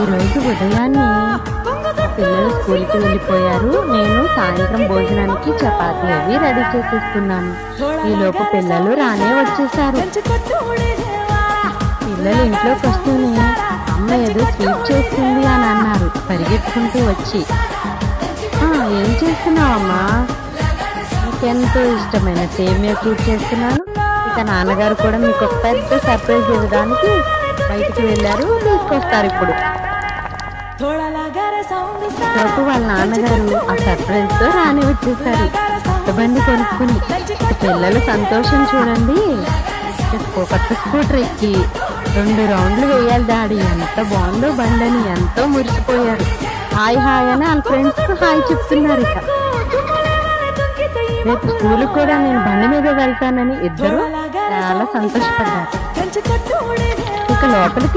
ఈరోజు ఉదయాన్నే పిల్లలు స్కూల్కి వెళ్ళిపోయారు. నేను సాయంత్రం భోజనానికి చపాతీ అవి రెడీ చేసేస్తున్నాను. ఈలోపు పిల్లలు రానే వచ్చేసారు. పిల్లలు ఇంట్లోకి వస్తూనే అమ్మ ఏదో స్వీట్ చేస్తుంది అని అన్నారు పరిగెత్తుకుంటూ వచ్చి. ఏం చేస్తున్నావమ్మా? నీకెంతో ఇష్టమైన సేమియా కేక్ చేస్తున్నాను. ఇక నాన్నగారు కూడా మీకు ఒక పెద్ద సర్ప్రైజ్ ఇవ్వడానికి బయటికి వెళ్ళారు, తీసుకొస్తారు ఇప్పుడు. వాళ్ళ నాన్నగారు ఆ సర్ప్రైజ్ తో రాని వచ్చేసారు బండి కొనుక్కుని. పిల్లల సంతోషం చూడండి. కొత్త స్కూటర్ ఎక్కి 2 రౌండ్లు వేయాలి డాడీ, ఎంత బాగుందో బండి అని ఎంతో మురిసిపోయారు. హాయ్ హాయ్ అని వాళ్ళ ఫ్రెండ్స్ కు హాయ్ చెప్తున్నారు. ఇక రేపు స్కూల్ కూడా నేను బండి మీద వెళ్తానని ఇద్దరు చాలా సంతోషపడ్డారు. ఇక లోపలికి